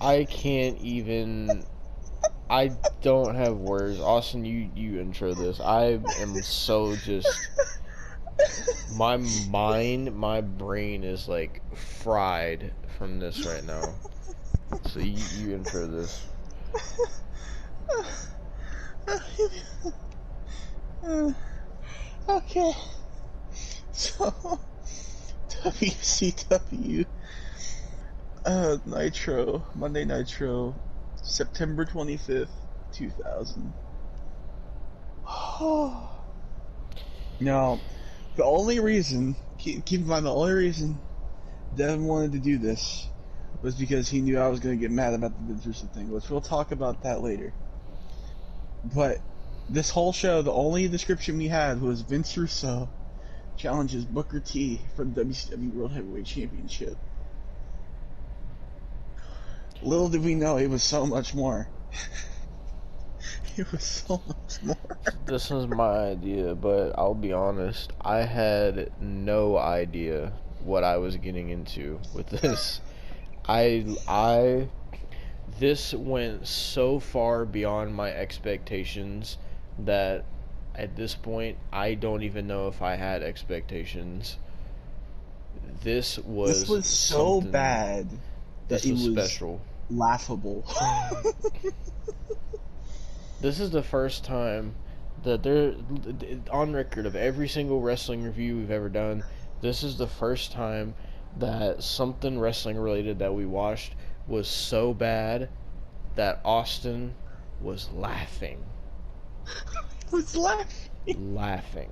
I can't even. I don't have words. Austin, you intro this. I am so just. My mind, my brain is like fried from this right now. So you intro this. Okay. So, WCW Nitro, Monday Nitro, September 25th, 2000. Now, the only reason, keep in mind, the only reason Devon wanted to do this was because he knew I was going to get mad about the Vince Russo thing, which we'll talk about that later. But this whole show, the only description we had was Vince Russo challenges Booker T for the WCW World Heavyweight Championship. Little did we know it was so much more. It was so much more. This is my idea, but I'll be honest, I had no idea what I was getting into with this. This went so far beyond my expectations that at this point I don't even know if I had expectations. This was so bad that it was special. Laughable. This is the first time that they're on record of every single wrestling review we've ever done. This is the first time that something wrestling related that we watched was so bad that Austin was laughing. Laughing.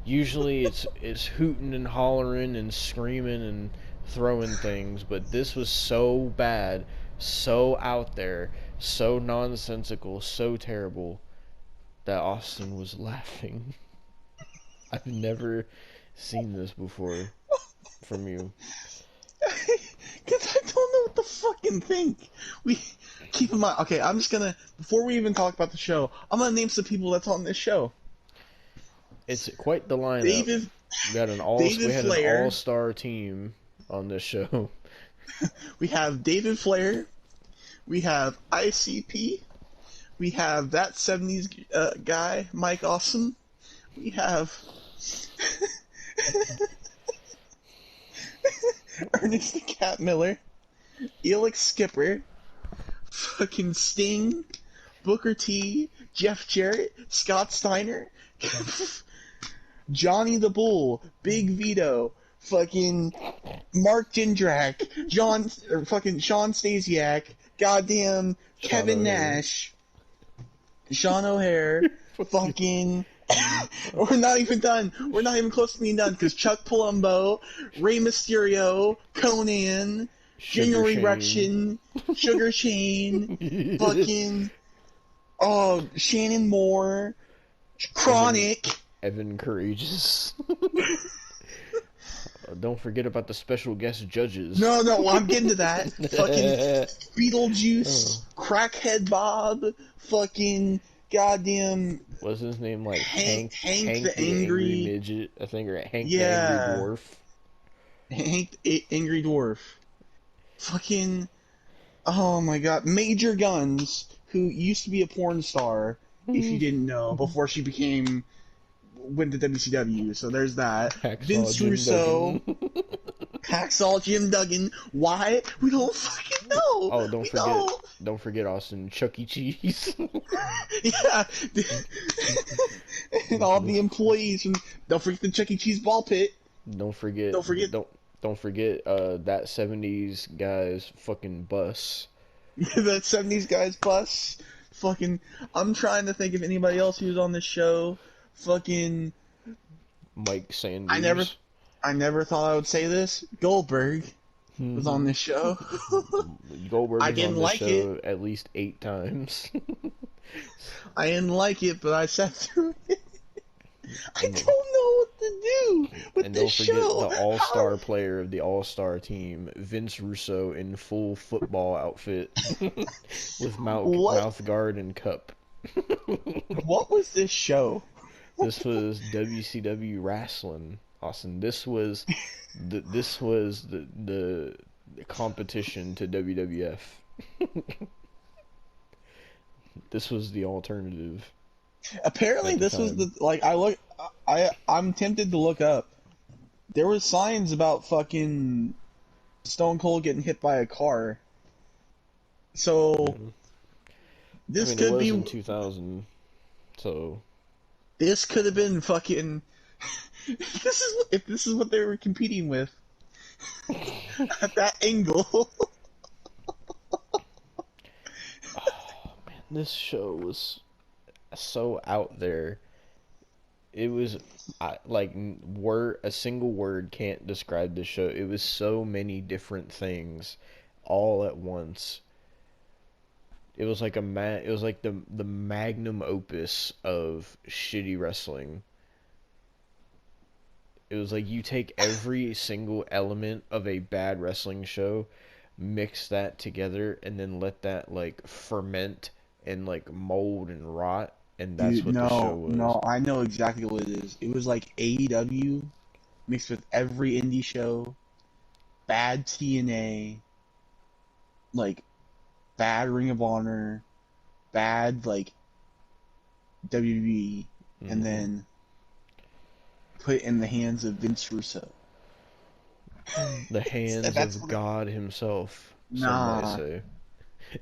Usually it's hooting and hollering and screaming and throwing things, but this was so bad, so out there, so nonsensical, so terrible that Austin was laughing. I've never seen this before from you. Because I don't know what to fucking think. We keep in mind. Okay, I'm just gonna, before we even talk about the show, I'm gonna name some people that's on this show. It's quite the lineup. We had an all-star team on this show. We have David Flair. We have ICP. We have that 70s guy, Mike Awesome. We have Ernest the Cat Miller, Elix Skipper, fucking Sting, Booker T, Jeff Jarrett, Scott Steiner, Johnny the Bull, Big Vito, fucking Mark Jindrak, fucking Sean Stasiak, goddamn Kevin Nash, Sean O'Hare, fucking... We're not even done. We're not even close to being done, because Chuck Palumbo, Rey Mysterio, Conan, Junior Erection, Sugar Shane, fucking... Shannon Moore, Chronic... Evan Courageous. Don't forget about the special guest judges. No, I'm getting to that. Fucking Beetlejuice, Crackhead Bob, fucking goddamn... What's his name? Like Hank the Angry Midget, I think, or Hank the Angry Dwarf. Hank the Angry Dwarf. Fucking... Oh my god. Major Guns, who used to be a porn star, if you didn't know, before she went to WCW, so there's that. Vince Russo, Hacksaw Jim Duggan. Why? We don't fucking know. Oh, don't forget Austin, Chuck E. Cheese. Yeah, and all the employees. Don't forget the Chuck E. Cheese ball pit. Don't forget that 70s guy's fucking bus. That 70s guy's bus. Fucking, I'm trying to think of anybody else who's on this show. Fucking Mike Sanders. I never thought I would say this. Goldberg was on this show. Goldberg I was didn't on like this show it at least 8 times. I didn't like it, but I sat through it. I don't know what to do with this show. And don't forget the all-star player of the all-star team, Vince Russo, in full football outfit with mouth guard and cup. What was this show? This was WCW wrestling, Austin. This was the competition to WWF. This was the alternative Apparently, at the this was time. the like I'm tempted to look up. There was signs about fucking Stone Cold getting hit by a car. So Yeah. I this mean, it could was be in 2000, so this could have been fucking if this is what they were competing with at that angle. oh man, this show was so out there. It was like word a single word can't describe the show. It was so many different things all at once. It was like it was like the magnum opus of shitty wrestling. It was like you take every single element of a bad wrestling show, mix that together, and then let that like ferment and like mold and rot, and that's Dude, what the show no, was. no, I know exactly what it is. It was like AEW mixed with every indie show, bad TNA, like bad Ring of Honor, bad like WWE, and Hmm. then put in the hands of Vince Russo. The hands That's of God himself, some might nah, say.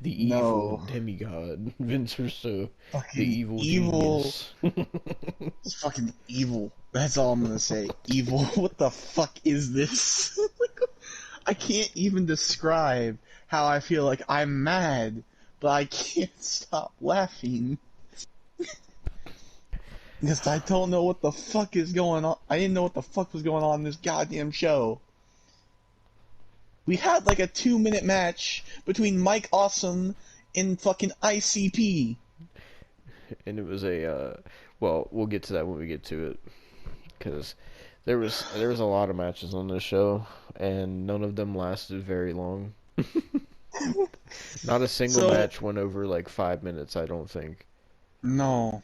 The evil no, demigod, Vince Russo, the fucking evil evil. genius. It's fucking evil. That's all I'm gonna say. Evil. What the fuck is this? I can't even describe how I feel. Like I'm mad, but I can't stop laughing because I don't know what the fuck is going on. I didn't know what the fuck was going on in this goddamn show. We had like a 2-minute match between Mike Awesome and fucking ICP. And it was well, we'll get to that when we get to it, because there was a lot of matches on this show, and none of them lasted very long. Not a single So match went over like 5 minutes, I don't think. no,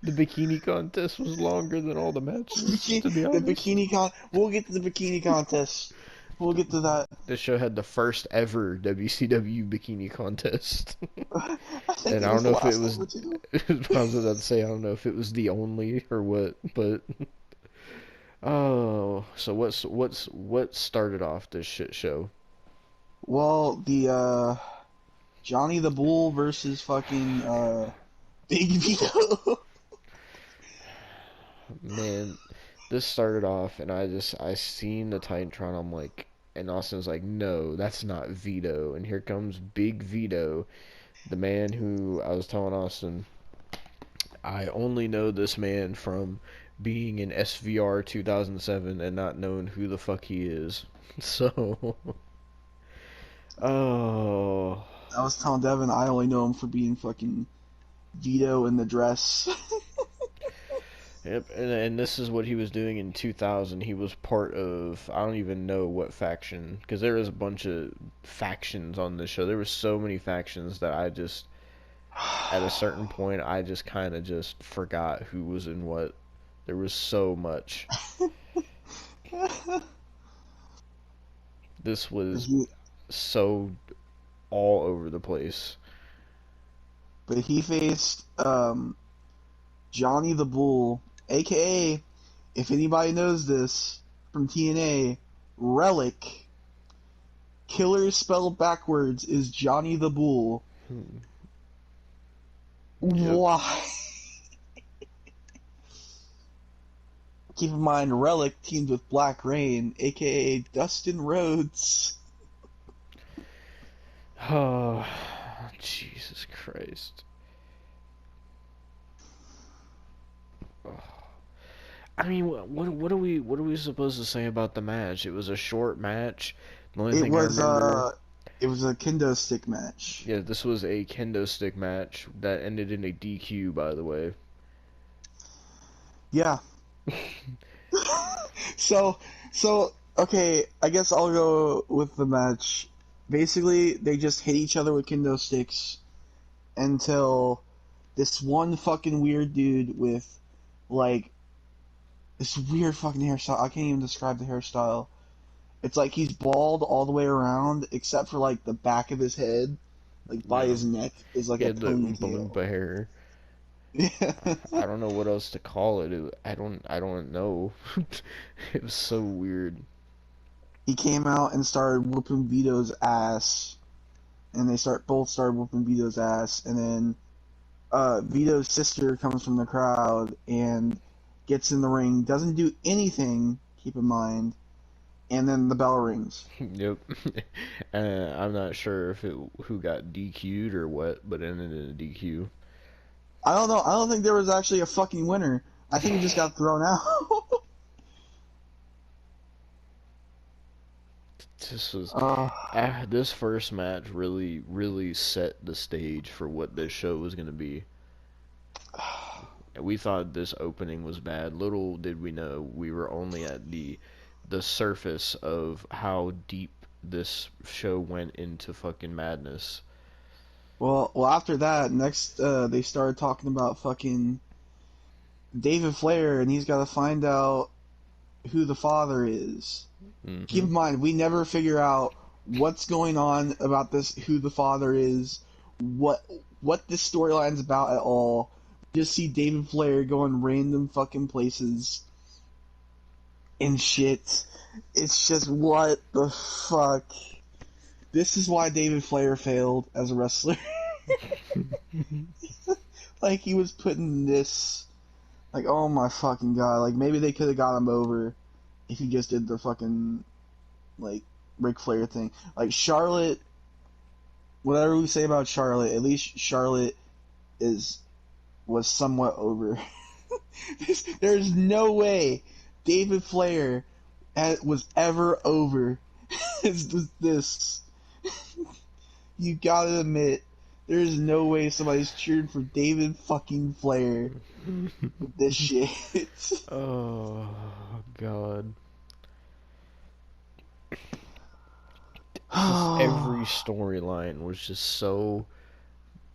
The bikini contest was longer than all the matches, to be the honest. bikini con. We'll get to the bikini contest. We'll get to that. This show had the first ever WCW Bikini Contest. I think And it I was don't the know if it last was, ever too. I was about to say, I don't know if it was the only or what, but oh, so what started off this shit show? Well, the Johnny the Bull versus fucking Big Vito. Man, this started off, and I seen the Titantron. I'm like, and Austin's like, no, that's not Vito. And here comes Big Vito, the man who I was telling Austin, I only know this man from being in SVR 2007 and not knowing who the fuck he is. So, oh, I was telling Devon I only know him for being fucking Vito in the dress. yep. And this is what he was doing in 2000. He was part of, I don't even know what faction, because there was a bunch of factions on this show. There were so many factions that I just, at a certain point, I just kind of just forgot who was in what. There was so much. This was so all over the place. But he faced Johnny the Bull, aka, if anybody knows this from TNA, Relic. Killer spelled backwards is Johnny the Bull. Hmm. Yep. Why? Keep in mind, Relic teamed with Black Rain, aka Dustin Rhodes. Oh, Jesus Christ. I mean, what are we supposed to say about the match? It was a short match. The only It thing I was remember, it was a kendo stick match. yeah, this was a kendo stick match that ended in a DQ, by the way. Yeah. So okay, I guess I'll go with the match. Basically, they just hit each other with kendo sticks until this one fucking weird dude with like This weird fucking hairstyle. I can't even describe the hairstyle. It's like he's bald all the way around, except for like the back of his head, like by Yeah. his neck is like He a had the Oompa ponytail. Loompa hair. Yeah. I don't know what else to call it. I don't know. It was so weird. He came out and started whooping Vito's ass, and they both started whooping Vito's ass, and then Vito's sister comes from the crowd and gets in the ring, doesn't do anything. Keep in mind, and then the bell rings. Yep. I'm not sure if who got DQ'd or what, but ended in a DQ. I don't know. I don't think there was actually a fucking winner. I think he just got thrown out. This was uh, this first match really set the stage for what this show was gonna be. We thought this opening was bad. Little did we know we were only at the surface of how deep this show went into fucking madness. well, after that, next they started talking about fucking David Flair, and he's got to find out who the father is. Keep Hmm. in mind, we never figure out what's going on about this, who the father is, what this storyline's about at all. Just see David Flair going random fucking places and shit. It's just what the fuck. This is why David Flair failed as a wrestler. Like he was putting this, like oh my fucking god. Like maybe they could have got him over if he just did the fucking like Ric Flair thing. Like Charlotte, whatever we say about Charlotte, at least Charlotte was somewhat over. There's no way David Flair was ever over as this. You gotta admit, there's no way somebody's cheering for David fucking Flair with this shit. Oh God. Just every storyline was just so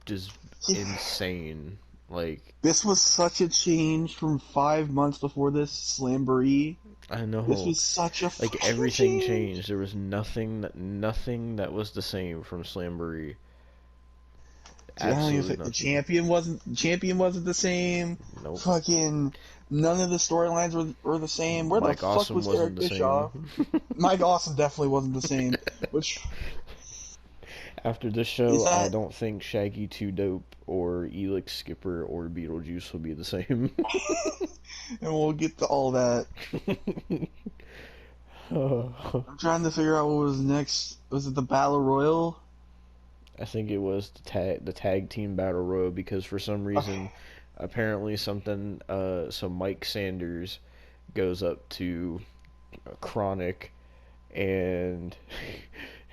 just insane. Like This was such a change from 5 months before this Slamboree. I This know, was such a like fucking everything change. changed. There was nothing that was the same from Slamboree. Dude, I don't even Absolutely think nothing. the champion wasn't the same. Nope. Fucking none of the storylines were the same. Where the Mike fuck Awesome was wasn't Eric the Bischoff? same. Mike Awesome definitely wasn't the same. Which After this show, is I that? don't think Shaggy 2 Dope or Elix Skipper or Beetlejuice will be the same. And we'll get to all that. Oh. I'm trying to figure out what was next. Was it the Battle Royal? I think it was the tag team battle royal because for some Okay. reason, apparently so Mike Sanders goes up to Chronic and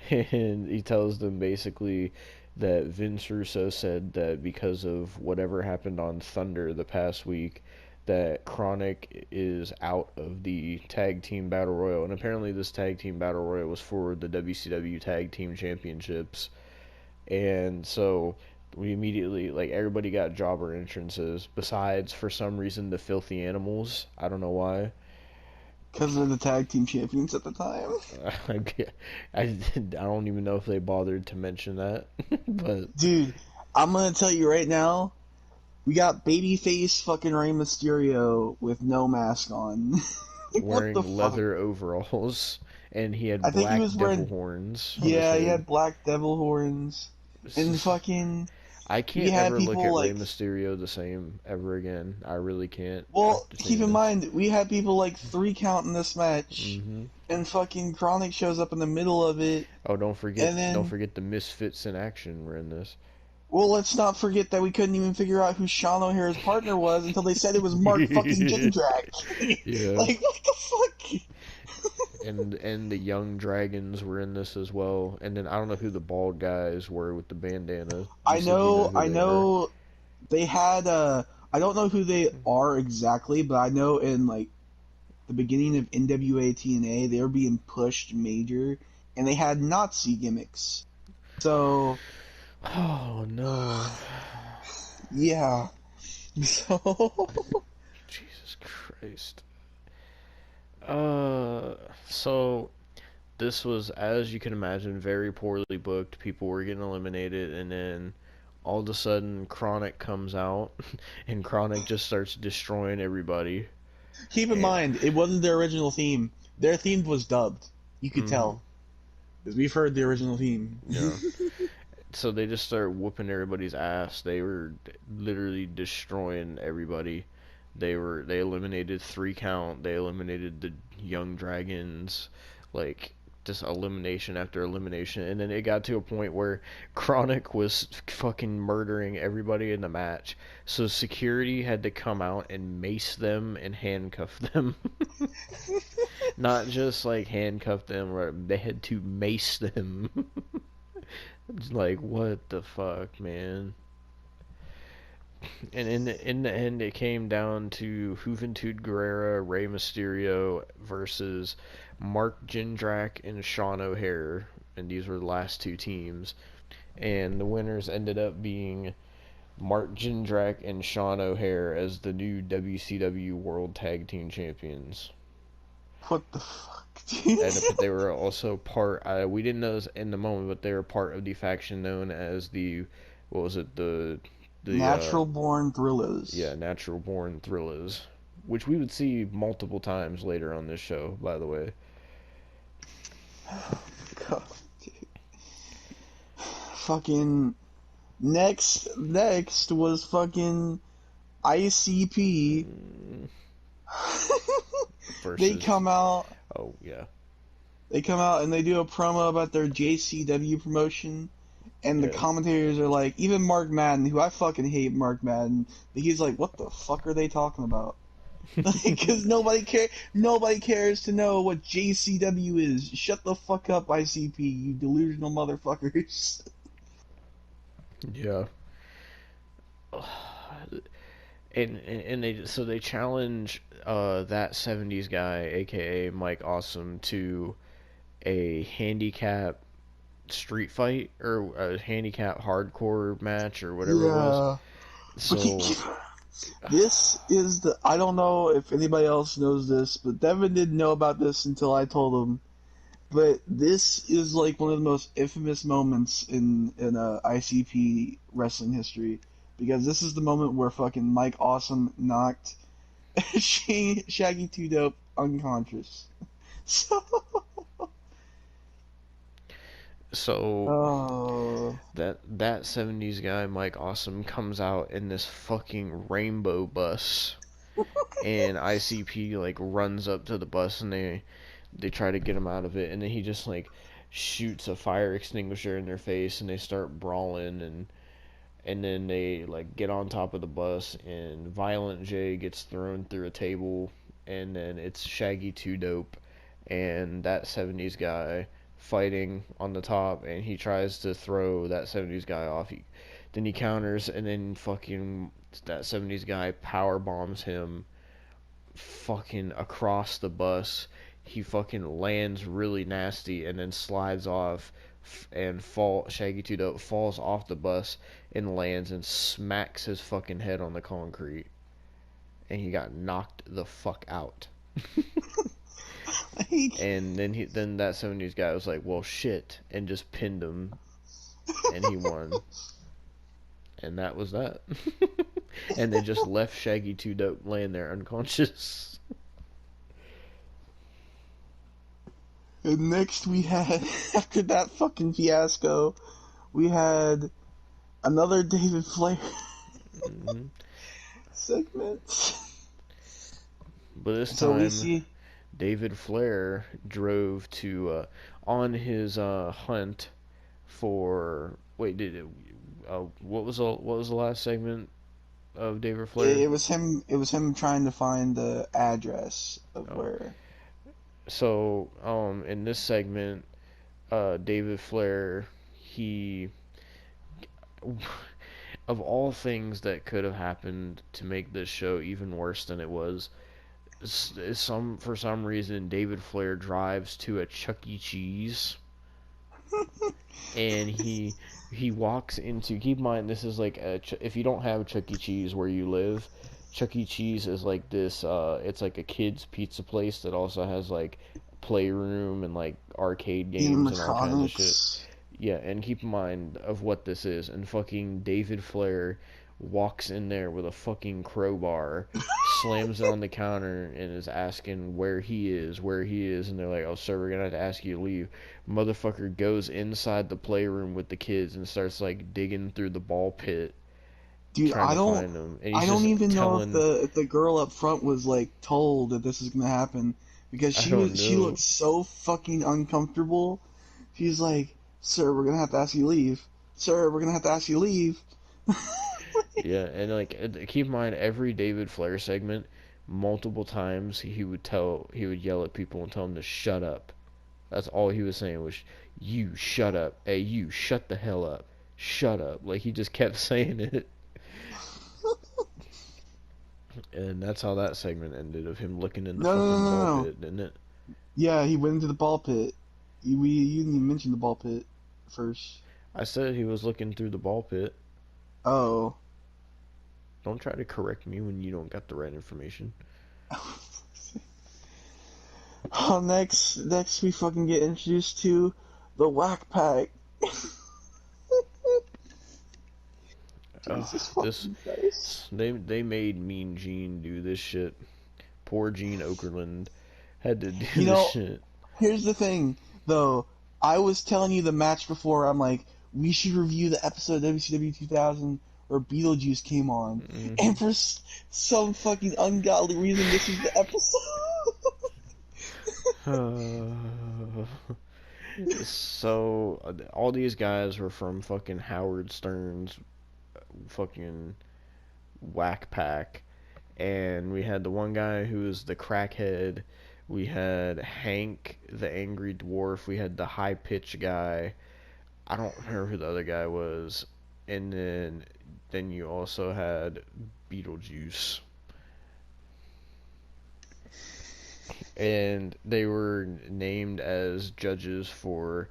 and he tells them basically that Vince Russo said that because of whatever happened on Thunder the past week, that Chronic is out of the tag team battle royal, and apparently this tag team battle royal was for the WCW tag team championships, and so we immediately like everybody got jobber entrances besides for some reason the Filthy Animals. I don't know why. Because they're the tag team champions at the time. I don't even know if they bothered to mention that, but Dude, I'm gonna tell you right now, we got babyface fucking Rey Mysterio with no mask on. Like, what the wearing fuck? leather overalls and he had I think he black was devil wearing. horns on his Yeah, he head. had black devil horns. This And is, fucking. I We can't had ever look people at Rey like. Mysterio the same ever again. I really can't Well, after keep seeing in this. mind, we had people like 3 count in this match. Hmm. And fucking Chronic shows up in the middle of it. Oh, don't forget, And don't then. forget the Misfits in action were in this. Well, let's not forget that we couldn't even figure out who Sean O'Hare's partner was until they said it was Mark fucking Jindrak. Yeah, Like, what the fuck? and the Young Dragons were in this as well. And then I don't know who the bald guys were with the bandana. You said you know who I they are. know they had I don't know who they are exactly, but I know in like the beginning of NWA TNA they were being pushed major and they had Nazi gimmicks. So Oh no. yeah. So Jesus Christ. Uh, so this was, as you can imagine, very poorly booked. People were getting eliminated, and then all of a sudden, Chronic comes out, and Chronic just starts destroying everybody. Keep in And mind, it wasn't their original theme. Their theme was dubbed. You could mm-hmm, tell. Because we've heard the original theme. yeah. So they just started whooping everybody's ass. They were literally destroying everybody. They eliminated 3 count. They eliminated the Young Dragons, like just elimination after elimination. And then it got to a point where Chronic was fucking murdering everybody in the match. So security had to come out and mace them and handcuff them. Not just like handcuff them, or they had to mace them. It's like, what the fuck, man? And in the end, it came down to Juventud Guerrero, Rey Mysterio versus Mark Jindrak and Sean O'Haire, and these were the last 2 teams. And the winners ended up being Mark Jindrak and Sean O'Haire as the new WCW World Tag Team Champions. What the fuck, dude? And they were also part. We didn't know this in the moment, but they were part of the faction known as the, what was it? The Natural born thrillers. Yeah, Natural Born Thrillers, which we would see multiple times later on this show, by the way. God, dude. Fucking next was fucking ICP. Versus, They come out. oh yeah, They come out and they do a promo about their JCW promotion, and the yeah. commentators are like, even Mark Madden, who I fucking hate Mark Madden, but he's like, what the fuck are they talking about? Because nobody cares to know what JCW is. Shut the fuck up, ICP, you delusional motherfuckers. Yeah. And they challenge that 70s guy, aka Mike Awesome, to a handicap street fight or a handicap hardcore match or whatever it was. Yeah. So This is the. I don't know if anybody else knows this, but Devon didn't know about this until I told him. But this is like one of the most infamous moments in ICP wrestling history, because this is the moment where fucking Mike Awesome knocked Shaggy 2 Dope unconscious. So. Oh. that 70s guy Mike Awesome comes out in this fucking rainbow bus, and ICP like runs up to the bus, and they try to get him out of it, and then he just like shoots a fire extinguisher in their face, and they start brawling, and then they like get on top of the bus, and Violent J gets thrown through a table, and then it's Shaggy 2 Dope and that 70s guy fighting on the top, and he tries to throw that 70s guy off. Then he counters, and then fucking that 70s guy power bombs him fucking across the bus. He fucking lands really nasty and then slides off, and Shaggy 2 Dope falls off the bus and lands and smacks his fucking head on the concrete, and he got knocked the fuck out. And then that 70s guy was like, well shit, and just pinned him, and he won. And that was that. And they just left Shaggy 2 Dope laying there unconscious. And next we had, after that fucking fiasco, we had another David Flair segment. But this time, David Flair drove to on his hunt for. Wait, what was the last segment of David Flair? It was him. It was him trying to find the address of where. So, in this segment, David Flair, he, of all things that could have happened to make this show even worse than it was, for some reason David Flair drives to a Chuck E. Cheese, and he walks into. Keep in mind, this is like if you don't have Chuck E. Cheese where you live, Chuck E. Cheese is like this. It's like a kids' pizza place that also has like playroom and like arcade games and all kinds of shit. Animatronics. Yeah, and keep in mind of what this is. And fucking David Flair walks in there with a fucking crowbar, slams it on the counter, and is asking where he is. And they're like, "Oh, sir, we're gonna have to ask you to leave." Motherfucker goes inside the playroom with the kids and starts like digging through the ball pit, Dude, trying to find them. And I he's don't just even know if telling, the girl up front was like told that this is gonna happen because I don't she know. looked so fucking uncomfortable. She's like, "Sir, we're gonna have to ask you to leave. Sir, we're gonna have to ask you to leave." Yeah, and like keep in mind every David Flair segment, multiple times he would yell at people and tell them to shut up. That's all he was saying was, "You shut up. Hey, you shut the hell up. Shut up." Like he just kept saying it. And that's how that segment ended, of him looking in the No, no, no, fucking no, ball no. pit, didn't it? Yeah, he went into the ball pit. You didn't even mention the ball pit first. I said he was looking through the ball pit. Oh. Don't try to correct me when you don't got the right information. Oh, next we fucking get introduced to the Whack Pack. Jesus This fucking Christ. they made Mean Gene do this shit. Poor Gene Okerlund had to do You this know, shit. here's the thing, though. I was telling you the match before. I'm like, we should review the episode of WCW 2000 where Beetlejuice came on, and for some fucking ungodly reason, this is the episode. So all these guys were from fucking Howard Stern's fucking whack pack, and we had the one guy who was the crackhead. We had Hank, the angry dwarf. We had the high pitch guy. I don't remember who the other guy was. And then you also had Beetlejuice. And they were named as judges for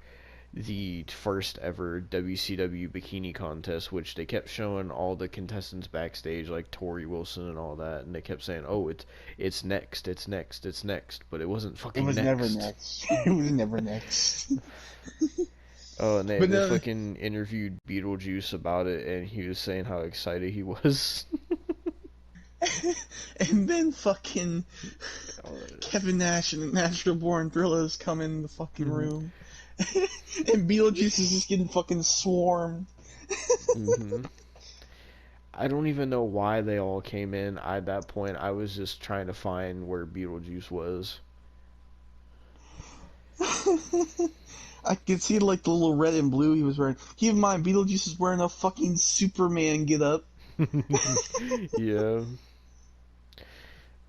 the first ever WCW Bikini Contest, which they kept showing all the contestants backstage, like Tori Wilson and all that, and they kept saying, "Oh, it's next, it's next, it's next," but it wasn't It fucking was never next. next. It was never next. Oh, and But they no, fucking interviewed Beetlejuice about it, and he was saying how excited he was. and then fucking Kevin Nash and the Natural Born Thrillers come in the fucking room. And Beetlejuice is just getting fucking swarmed. hmm I don't even know why they all came in. At that point, I was just trying to find where Beetlejuice was. I could see like the little red and blue he was wearing. Keep in mind, Beetlejuice is wearing a fucking Superman get up. Yeah.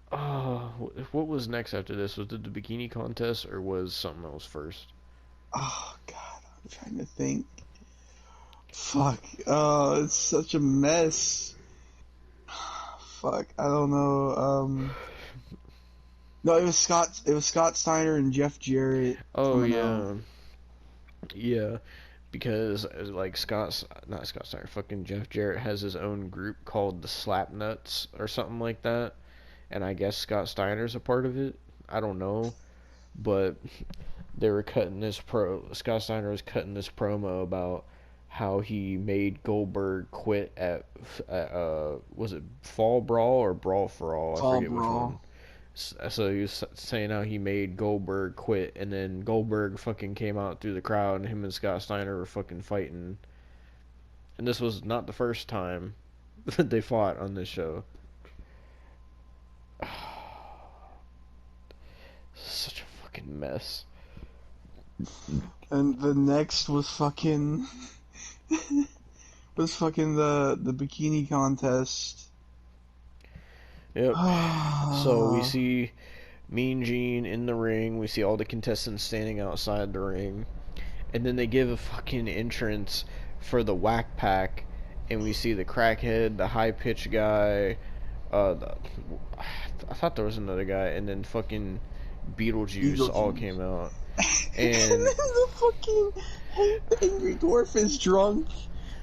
What was next after this? Was it the bikini contest or was something else first? Oh god, I'm trying to think. Fuck. Oh, it's such a mess. Fuck, I don't know. No, it was Scott. It was Scott Steiner and Jeff Jarrett Oh coming out. yeah, yeah. Because like not Scott Steiner, fucking Jeff Jarrett has his own group called the Slapnuts or something like that, and I guess Scott Steiner's a part of it. I don't know, but they were cutting this Scott Steiner was cutting this promo about how he made Goldberg quit at was it Fall Brawl or Brawl for All? I Fall forget which one. Brawl. So he was saying how he made Goldberg quit, and then Goldberg fucking came out through the crowd, and him and Scott Steiner were fucking fighting. And this was not the first time that they fought on this show. Such a fucking mess. And the next was fucking the bikini contest. Yep. So we see Mean Gene in the ring. We see all the contestants standing outside the ring. And then they give a fucking entrance for the Whack Pack. And we see the crackhead, the high pitch guy. I thought there was another guy. And then fucking Beetlejuice all came out. And And then the fucking Angry Dwarf is drunk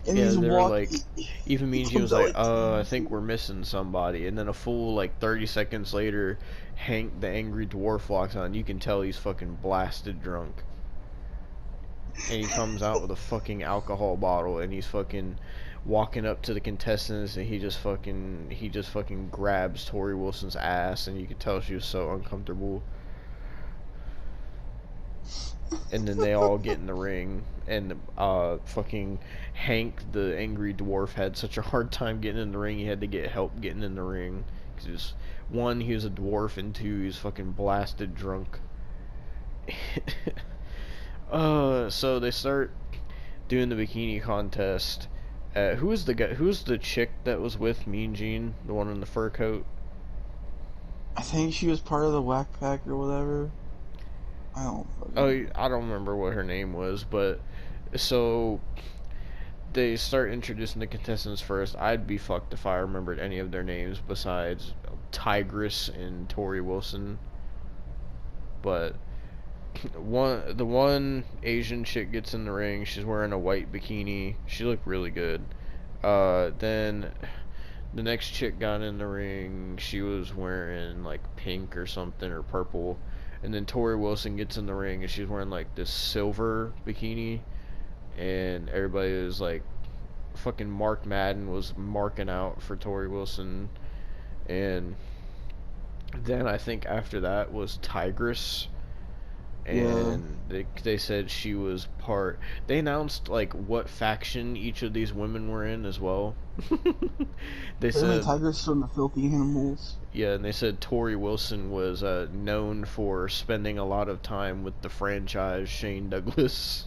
and Yeah, he's they were like, walking. even He Mean Gene comes was out like, like 10 I minutes think we're later. missing somebody. And then a full, like, 30 seconds later, Hank, the angry dwarf, walks on. You can tell he's fucking blasted drunk. And he comes out with a fucking alcohol bottle, and he's fucking walking up to the contestants, and he just fucking grabs Tori Wilson's ass, and you could tell she was so uncomfortable. And then they all get in the ring, and fucking Hank the angry dwarf had such a hard time getting in the ring, he had to get help getting in the ring because one, he was a dwarf, and two, he was fucking blasted drunk. So they start doing the bikini contest. Who was the guy? Who was the chick that was with Mean Gene, the one in the fur coat? I think she was part of the Whack Pack or whatever. I don't fucking Oh, know. I don't remember what her name was, but so they start introducing the contestants first. I'd be fucked if I remembered any of their names besides Tigress and Tori Wilson. But the one Asian chick gets in the ring. She's wearing a white bikini. She looked really good. Then the next chick got in the ring. She was wearing like pink or something or purple. And then Tori Wilson gets in the ring and she's wearing like this silver bikini. And everybody was like, fucking Mark Madden was marking out for Tori Wilson. And then I think after that was Tigress, Yeah. and they said she was part. They announced like what faction each of these women were in as well. They Apparently said, Tiger's from the Filthy Animals. yeah, and they said Tori Wilson was known for spending a lot of time with the franchise Shane Douglas.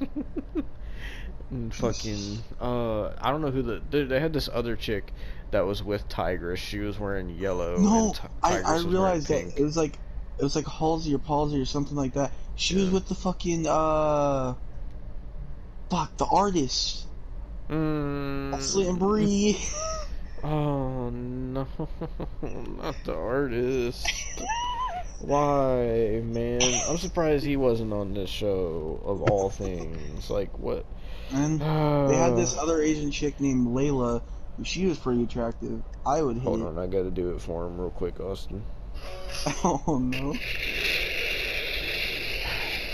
And fucking, I don't know who they had this other chick that was with Tigress. She was wearing yellow, and No, I Tigress was wearing realized that pink. it was like Halsey or Palsy or something like that. She was Yeah. with the fucking fuck, the artist. Ashley and Mm, Bree. oh no, not the artist. Why, man? I'm surprised he wasn't on this show of all things. Like what? And they had this other Asian chick named Layla, who she was pretty attractive. I would Hold hit. on, I gotta do it for him real quick, Austin. Oh no.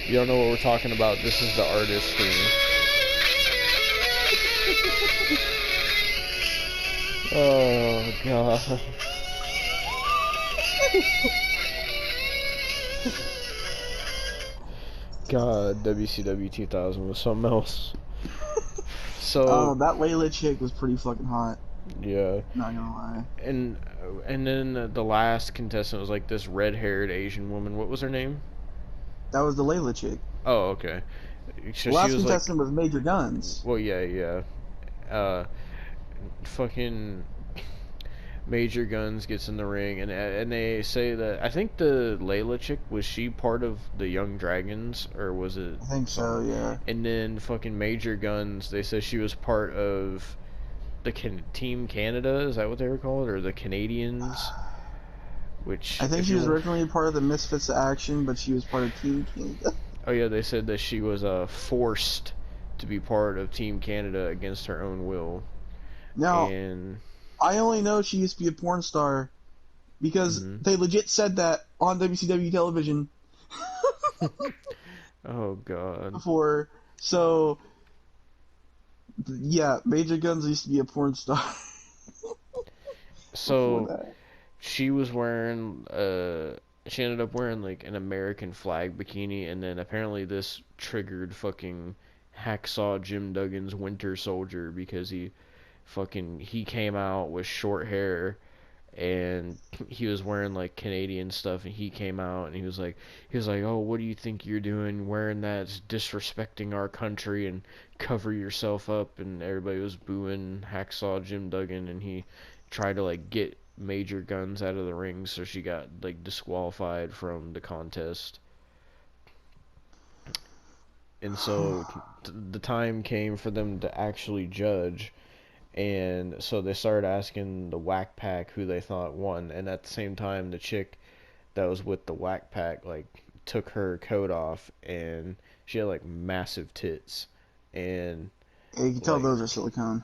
You don't know what we're talking about. This is the artist theme. Oh god. God, WCW 2000 was something else. So, That Layla chick was pretty fucking hot. yeah. Not gonna lie. And then the last contestant was like this red-haired Asian woman. What was her name? That was the Layla chick. Oh, okay. So The she last was like, contestant was Major Guns. well, yeah, yeah. Uh, fucking Major Guns gets in the ring, and they say that I think the Layla chick, was she part of the Young Dragons or was it I think some? so, yeah. And then fucking Major Guns, they said she was part of the Team Canada. Is that what they were called, or the Canadians? Which, I think if she was you, originally part of the Misfits of Action, but she was part of Team Canada. oh yeah, they said that she was forced to be part of Team Canada against her own will, Now, and I only know she used to be a porn star because mhm. they legit said that on WCW television Oh god. before. So, yeah, Major Guns used to be a porn star before So that. she was wearing she ended up wearing like an American flag bikini, and then apparently this triggered fucking hacksaw Jim Duggan's Winter Soldier because he came out with short hair, and he was wearing like Canadian stuff, and he came out and he was like, oh, what do you think you're doing wearing that? It's disrespecting our country, and cover yourself up. And everybody was booing hacksaw Jim Duggan, and he tried to like get Major Guns out of the ring, so she got like disqualified from the contest. And so the time came for them to actually judge, and so they started asking the Whack Pack who they thought won. And at the same time, the chick that was with the Whack Pack like took her coat off, and she had like massive tits, and Yeah, you can tell Like, those are silicone.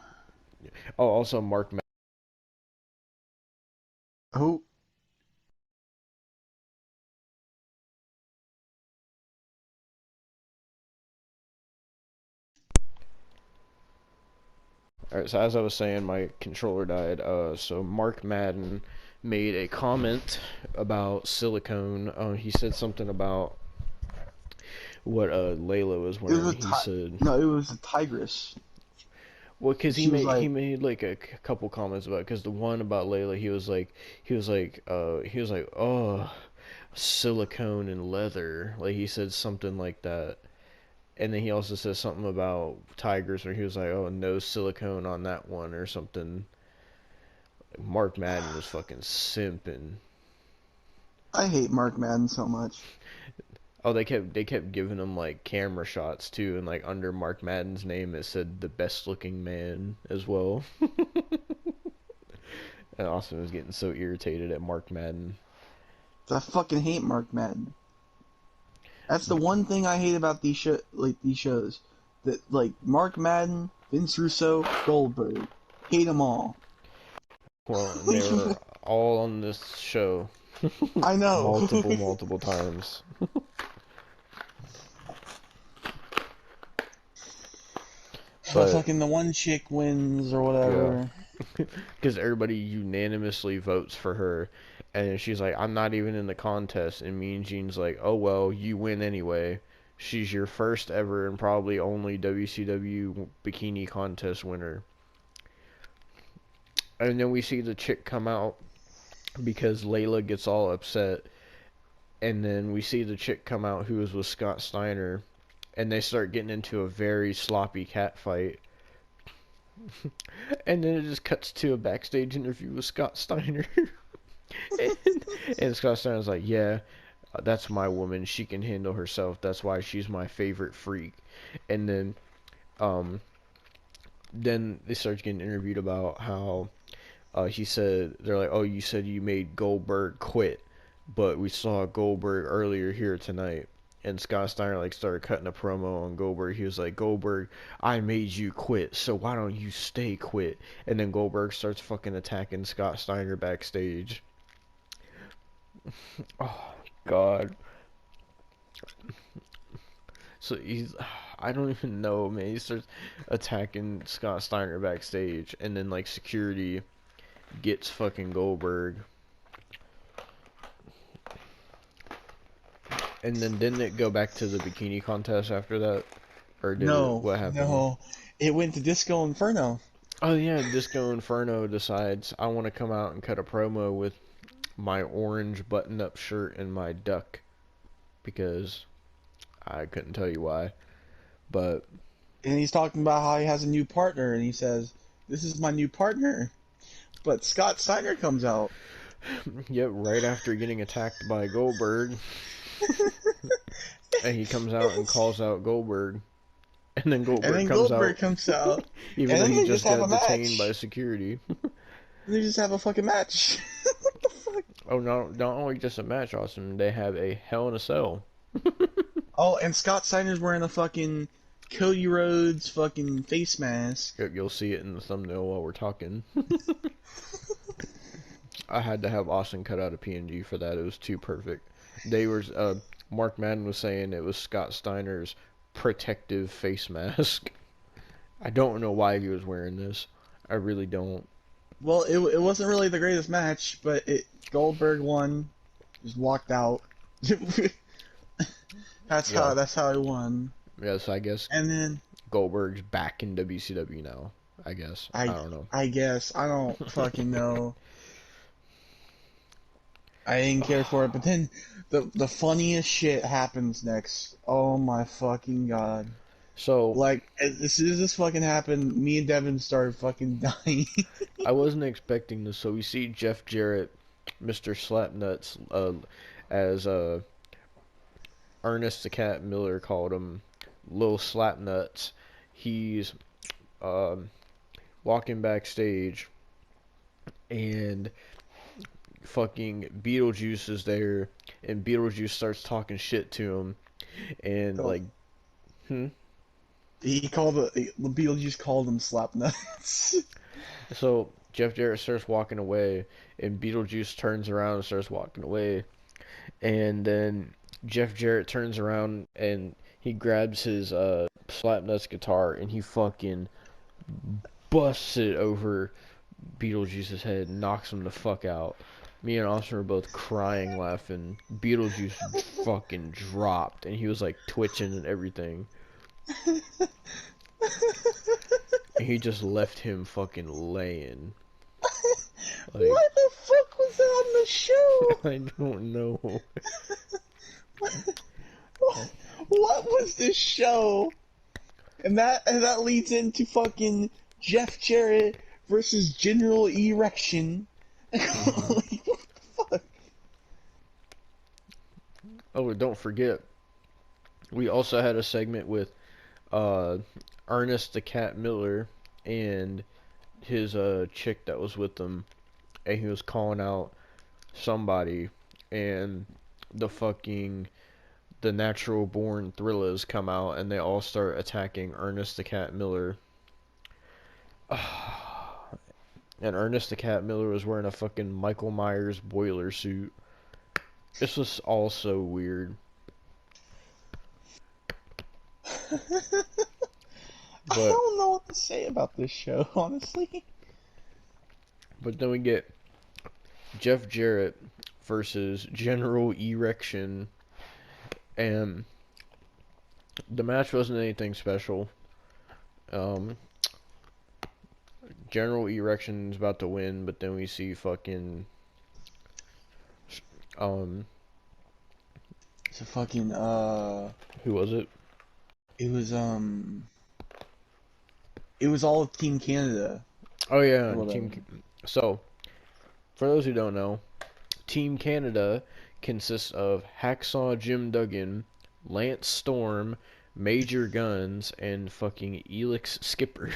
oh, also Mark. Oh, Alright, so as I was saying, my controller died. So Mark Madden made a comment about silicone. He said something about what Layla was it was wearing. a He said, no, it was a tigress. well, cause She was he like, made like a couple comments about it, cause the one about Layla, he was like, oh, silicone and leather. Like he said something like that. And then he also said something about tigers, where he was like, oh, no silicone on that one or something. Mark Madden was fucking simping. I hate Mark Madden so much. Oh, they kept giving him like camera shots too, and like under Mark Madden's name it said the best looking man as well. And Austin was getting so irritated at Mark Madden. I fucking hate Mark Madden. That's the one thing I hate about these shows. That like Mark Madden, Vince Russo, Goldberg, hate them all. Well, and they were all on this show I know. multiple times. But But fucking the one chick wins or yeah, whatever. because everybody unanimously votes for her, and she's like, "I'm not even in the contest." And Mean Gene's like, "Oh well, you win anyway. She's your first ever and probably only WCW Bikini Contest winner." And then we see the chick come out because Layla gets all upset, and then we see the chick come out who was with Scott Steiner, and they start getting into a very sloppy cat fight. And then it just cuts to a backstage interview with Scott Steiner. and Scott Steiner's like, yeah, that's my woman. She can handle herself. That's why she's my favorite freak. And um, then they start getting interviewed about how he said, they're like, oh, you said you made Goldberg quit, but we saw Goldberg earlier here tonight. And Scott Steiner like started cutting a promo on Goldberg. He was like, Goldberg, I made you quit, so why don't you stay quit? And then Goldberg starts fucking attacking Scott Steiner backstage. Oh God. So he's, I don't even know, man. He starts attacking Scott Steiner backstage, and then like security gets fucking Goldberg. And then didn't it go back to the bikini contest after that? Or did it? No, What happened? no. It went to Disco Inferno. Oh yeah, Disco Inferno decides I want to come out and cut a promo with my orange button-up shirt and my duck because I couldn't tell you why, but And he's talking about how he has a new partner, and he says, "This is my new partner." But Scott Steiner comes out. yep, right after getting attacked by Goldberg, and he comes out and calls out Goldberg, and then And Goldberg then comes Goldberg out, comes out, even and though then he they just just have a got detained by match. security. They just have a fucking match. What the fuck? Oh, no, not only just a match, Austin, they have a Hell in a Cell. Oh, and Scott Steiner's wearing a fucking Cody Rhodes fucking face mask. Yep, you'll see it in the thumbnail while we're talking. I had to have Austin cut out a PNG for that. It was too perfect. They were Mark Madden was saying it was Scott Steiner's protective face mask. I don't know why he was wearing this. I really don't. Well, it wasn't really the greatest match, but Goldberg won, just walked out. Yeah. That's how he won. Yes, I guess And then Goldberg's back in WCW now. I guess. I don't know. I guess I don't fucking know. I didn't care for it, but then the funniest shit happens next. Oh my fucking god! So Like as soon as this fucking happened, me and Devon started fucking dying. I wasn't expecting this. So we see Jeff Jarrett, Mr. Slapnuts, as Ernest the Cat Miller called him, Lil Slapnuts. He's um, walking backstage, and fucking Beetlejuice is there, and Beetlejuice starts talking shit to him, and the like, hmm, Beetlejuice called him slap nuts. So Jeff Jarrett starts walking away, and Beetlejuice turns around and starts walking away. And then Jeff Jarrett turns around and he grabs his Slapnuts guitar and he fucking busts it over Beetlejuice's head and knocks him the fuck out. Me and Austin were both crying, laughing. Beetlejuice fucking dropped and he was like twitching and everything. And he just left him fucking laying. Like, What the fuck was that on the show? I don't know. What was this show? And that leads into fucking Jeff Jarrett versus General Erection. Like, what the fuck? Oh, don't forget, we also had a segment with Ernest the Cat Miller and his chick that was with him, and he was calling out somebody, and the natural born Thrillers come out and they all start attacking Ernest the Cat Miller. And Ernest the Cat Miller was wearing a fucking Michael Myers boiler suit. This was all so weird. I don't know what to say about this show, honestly. But then we get Jeff Jarrett versus General Erection, and the match wasn't anything special. General Erection's about to win, but then we see fucking It's a fucking who was it? It was all of Team Canada. Oh yeah, So, for those who don't know, Team Canada consists of Hacksaw Jim Duggan, Lance Storm, Major Guns, and fucking Elix Skipper.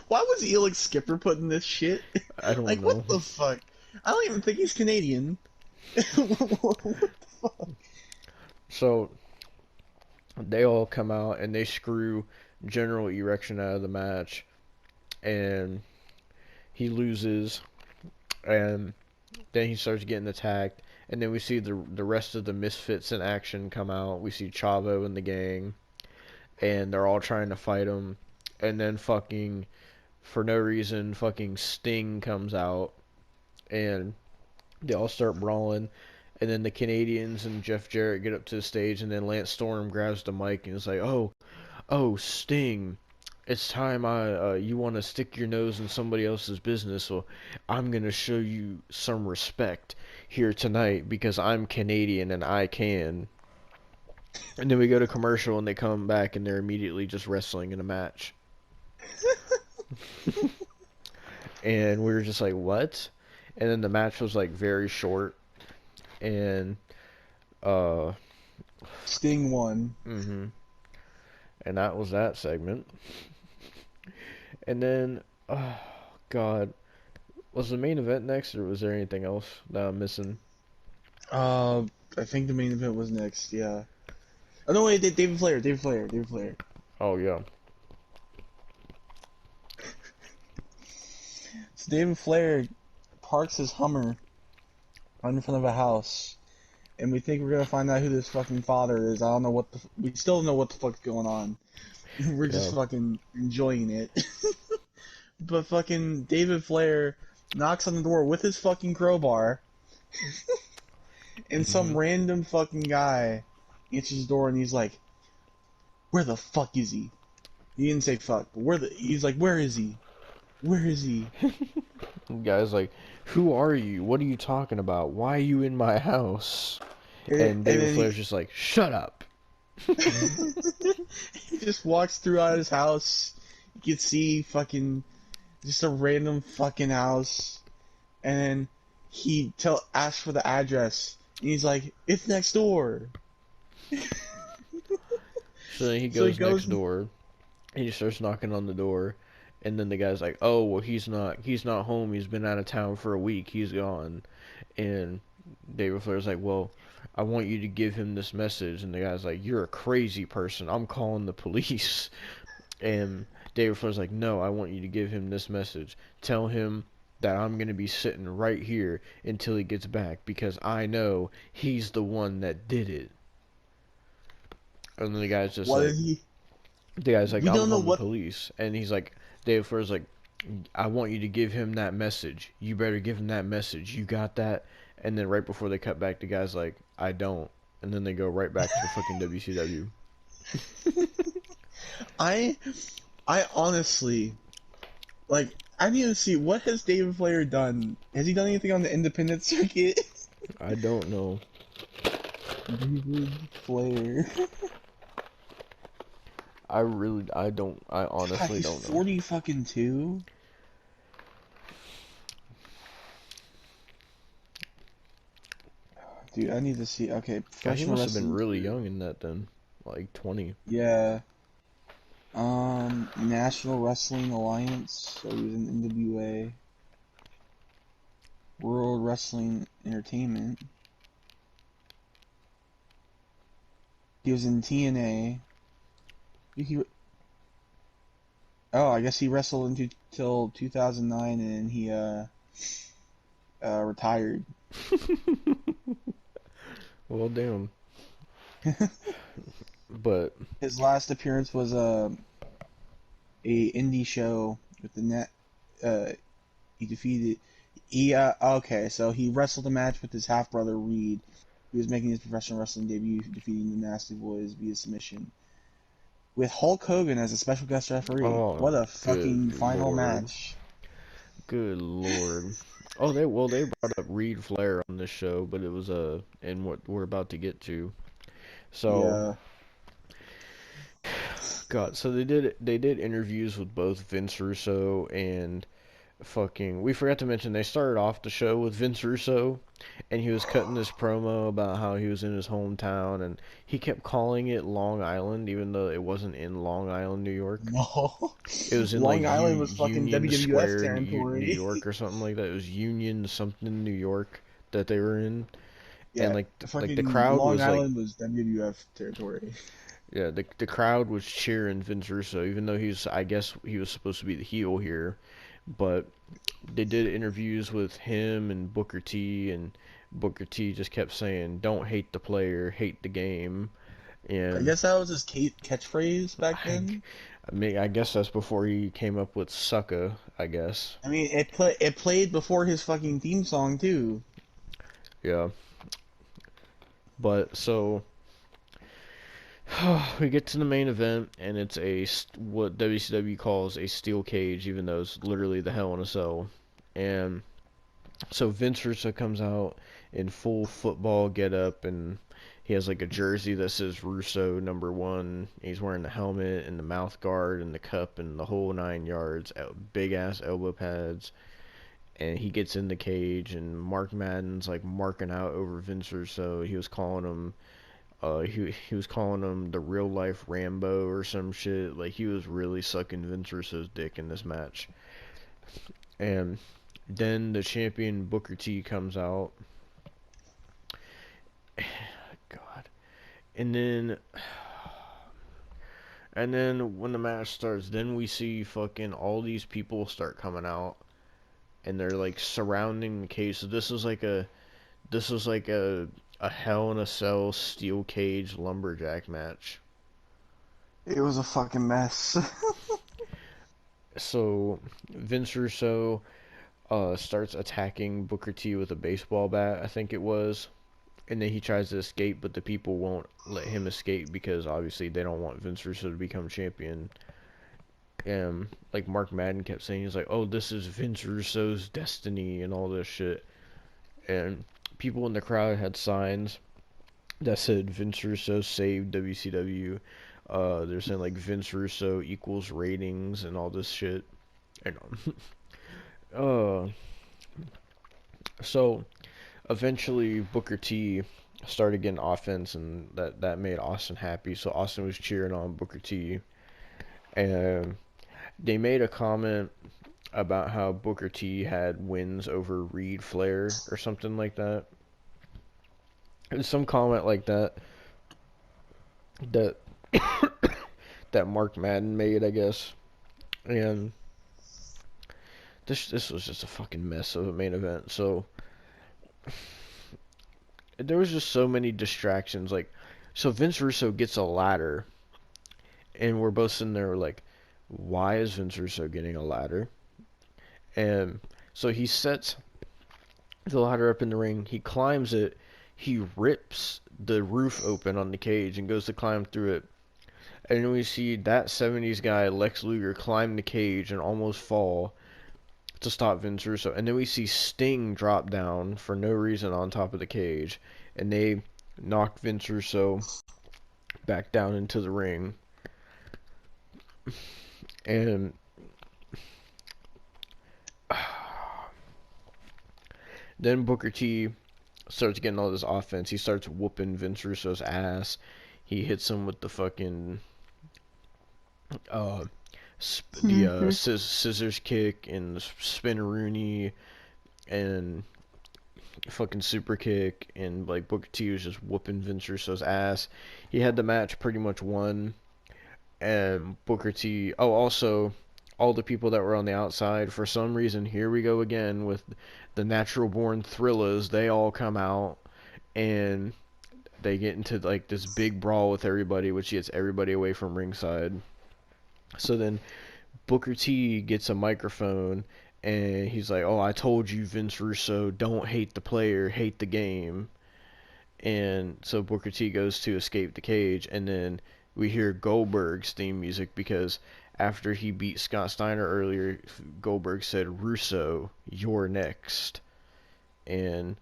Why was Elix Skipper put in this shit? I don't like, know. what the fuck? I don't even think he's Canadian. What the fuck? So, they all come out and they screw General Erection out of the match, and he loses, and then he starts getting attacked, and then we see the rest of the Misfits in action come out. We see Chavo and the gang, and they're all trying to fight him, and then fucking, for no reason, fucking Sting comes out, and they all start brawling, and then the Canadians and Jeff Jarrett get up to the stage, and then Lance Storm grabs the mic and is like, oh, Sting, it's time you want to stick your nose in somebody else's business, so I'm going to show you some respect here tonight because I'm Canadian and I can. And then we go to commercial and they come back and they're immediately just wrestling in a match. And we were just like, what? And then the match was like very short, and Sting won. And that was that segment. And then, oh god, was the main event next, or was there anything else that I'm missing? I think the main event was next. Yeah. Oh no, wait, David Flair. Oh yeah. So David Flair parks his Hummer right in front of a house, and we think we're gonna find out who this fucking father is. I don't know what we still don't know what the fuck's going on. We're just fucking enjoying it. But fucking David Flair knocks on the door with his fucking crowbar, and some random fucking guy answers the door, and he's like, "Where the fuck is he?" He didn't say fuck, but he's like, "Where is he? Where is he?" The guy's like, who are you? What are you talking about? Why are you in my house? And David Flair's just like, shut up. He just walks throughout his house. You can see fucking just a random fucking house, and then he asks for the address, and he's like, "It's next door." So then he goes next door, and he starts knocking on the door, and then the guy's like, "Oh, well, he's not home. He's been out of town for a week. He's gone." And David Flair's like, well, I want you to give him this message, and the guy's like, you're a crazy person. I'm calling the police. And David Flair's like, no, I want you to give him this message. Tell him that I'm going to be sitting right here until he gets back because I know he's the one that did it. And then the guy's just What like, did he? We I'm don't know calling the what. police. And he's like, David Flair's like, I want you to give him that message. You better give him that message. You got that? And then right before they cut back, the guy's like, I don't. And then they go right back to fucking WCW. I I honestly like. I need to see what has David Flair done. Has he done anything on the independent circuit? I don't know. David Flair. I God, honestly he's don't know. 40 fucking 2. Dude, I need to see. Okay, God, he professional must have been wrestling really career. young in that then. Like 20. Yeah. National Wrestling Alliance. So he was in NWA. World Wrestling Entertainment. He was in TNA. Oh, I guess he wrestled until 2009, and he retired. Well, damn. But His last appearance was a indie show with the net. He defeated. Okay, so he wrestled a match with his half brother Reed. He was making his professional wrestling debut, defeating the Nasty Boys via submission, with Hulk Hogan as a special guest referee. oh, What a good fucking final lord. match! Good lord. Oh, they brought up Reed Flair on this show, but it was in what we're about to get to. So, Yeah. God, so they did interviews with both Vince Russo and fucking we forgot to mention they started off the show with Vince Russo and he was cutting this promo about how he was in his hometown and he kept calling it Long Island even though it wasn't in Long Island, New York. No. It was in like Long Island was fucking Union WWF Square, New territory. York or something like that. It was Union something, New York that they were in. And Yeah, like the fucking crowd Long was like Island was WWF territory. yeah, the crowd was cheering Vince Russo even though he's I guess he was supposed to be the heel here. But they did interviews with him and Booker T, and Booker T just kept saying, "Don't hate the player, hate the game." I And guess that was his catchphrase back I, then. I mean, I guess that's before he came up with "sucka." I guess. I mean, it played before his fucking theme song too. Yeah. But so we get to the main event, and it's what WCW calls a steel cage, even though it's literally the Hell in a Cell. And so Vince Russo comes out in full football getup, and he has like a jersey that says Russo #1. He's wearing the helmet and the mouth guard and the cup and the whole 9 yards, big ass elbow pads. And he gets in the cage, and Mark Madden's like marking out over Vince Russo. He was calling him, he was calling him the real life Rambo or some shit. Like he was really sucking Vince Russo's dick in this match. And then the champion Booker T comes out. God. And then when the match starts, then we see fucking all these people start coming out and they're like surrounding the cage. So this was like a Hell in a Cell steel cage lumberjack match. It was a fucking mess. So Vince Russo starts attacking Booker T with a baseball bat, I think it was. And then he tries to escape, but the people won't let him escape because obviously they don't want Vince Russo to become champion. And like Mark Madden kept saying, he's like, "Oh, this is Vince Russo's destiny" and all this shit. And people in the crowd had signs that said Vince Russo saved WCW. They're saying like Vince Russo equals ratings and all this shit. And uh, so eventually Booker T started getting offense, and that made Austin happy. So Austin was cheering on Booker T, and they made a comment about how Booker T had wins over Reed Flair or something like that. There's some comment like that that Mark Madden made, I guess. And this was just a fucking mess of a main event. So there was just so many distractions. Like, so Vince Russo gets a ladder, and we're both sitting there like, why is Vince Russo getting a ladder? And so he sets the ladder up in the ring. He climbs it. He rips the roof open on the cage and goes to climb through it. And then we see that 70s guy, Lex Luger, climb the cage and almost fall to stop Vince Russo. And then we see Sting drop down for no reason on top of the cage. And they knock Vince Russo back down into the ring. And then Booker T starts getting all this offense. He starts whooping Vince Russo's ass. He hits him with the fucking scissors kick and the spinneroonie and fucking super kick, and like Booker T was just whooping Vince Russo's ass. He had the match pretty much won, and Booker T. Oh, also all the people that were on the outside, for some reason, here we go again with the natural born Thrillers. They all come out and they get into like this big brawl with everybody, which gets everybody away from ringside. So then Booker T gets a microphone and he's like, "Oh, I told you, Vince Russo, don't hate the player, hate the game." And so Booker T goes to escape the cage, and then we hear Goldberg's theme music because after he beat Scott Steiner earlier, Goldberg said, "Russo, you're next." And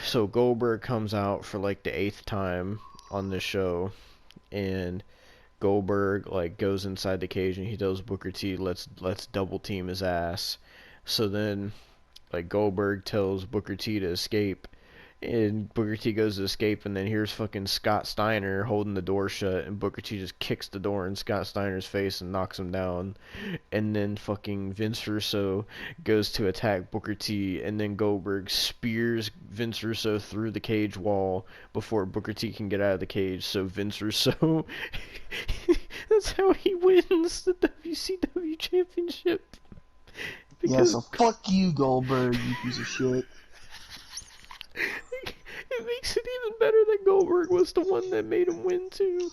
so Goldberg comes out for like the 8th time on this show, and Goldberg like goes inside the cage and he tells Booker T, let's double team his ass. So then like Goldberg tells Booker T to escape, and Booker T goes to escape, and then here's fucking Scott Steiner holding the door shut, and Booker T just kicks the door in Scott Steiner's face and knocks him down. And then fucking Vince Russo goes to attack Booker T, and then Goldberg spears Vince Russo through the cage wall before Booker T can get out of the cage. So Vince Russo, that's how he wins the WCW Championship. Because, yeah, so fuck you, Goldberg, you piece of shit. It makes it even better that Goldberg was the one that made him win too.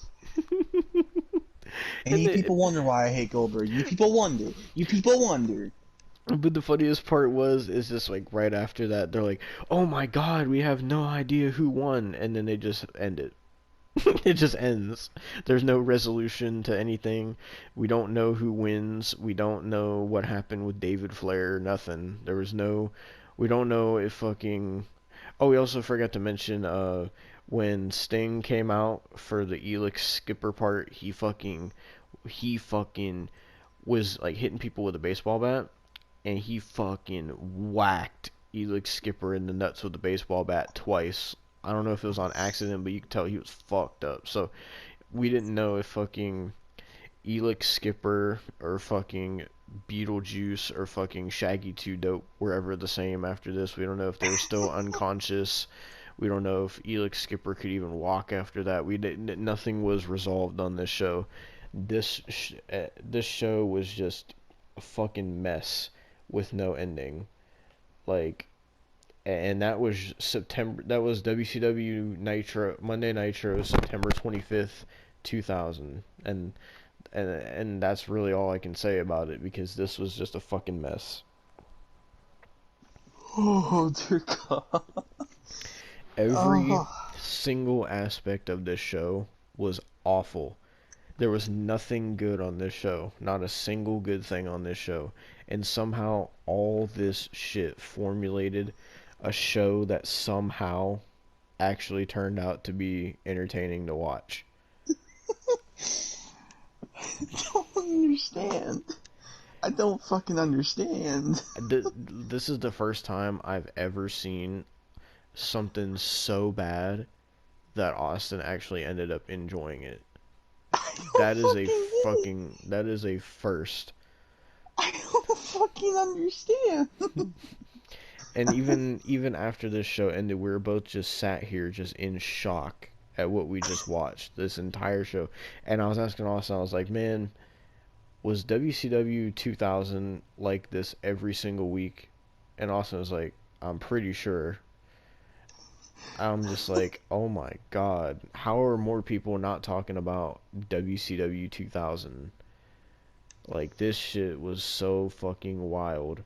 And you people wonder why I hate Goldberg. You people wonder. You people wonder. But the funniest part is just like right after that, they're like, "Oh my god, we have no idea who won," and then they just end it. It just ends. There's no resolution to anything. We don't know who wins. We don't know what happened with David Flair. Nothing. There was no. We don't know if fucking. Oh, we also forgot to mention when Sting came out for the Elix Skipper part, he fucking was like hitting people with a baseball bat, and he fucking whacked Elix Skipper in the nuts with a baseball bat twice. I don't know if it was on accident, but you could tell he was fucked up. So we didn't know if fucking Elix Skipper or fucking Beetlejuice or fucking Shaggy 2 Dope were ever the same after this. We don't know if they were still unconscious. We don't know if Elix Skipper could even walk after that. Nothing was resolved on this show. This show was just a fucking mess with no ending. Like, and that was September. That was WCW Nitro, Monday Nitro, September 25th, 2000, and that's really all I can say about it, because this was just a fucking mess. Oh dear God. Every single aspect of this show was awful. There was nothing good on this show. Not a single good thing on this show. And somehow all this shit formulated a show that somehow actually turned out to be entertaining to watch. I don't understand. I don't fucking understand. This is the first time I've ever seen something so bad that Austin actually ended up enjoying it. That is a first. I don't fucking understand. And even after this show ended, we were both just sat here just in shock at what we just watched this entire show. And I was asking Austin, I was like, man, was WCW 2000 like this every single week? And Austin was like, I'm pretty sure. I'm just like, oh my god, how are more people not talking about WCW 2000? Like, this shit was so fucking wild.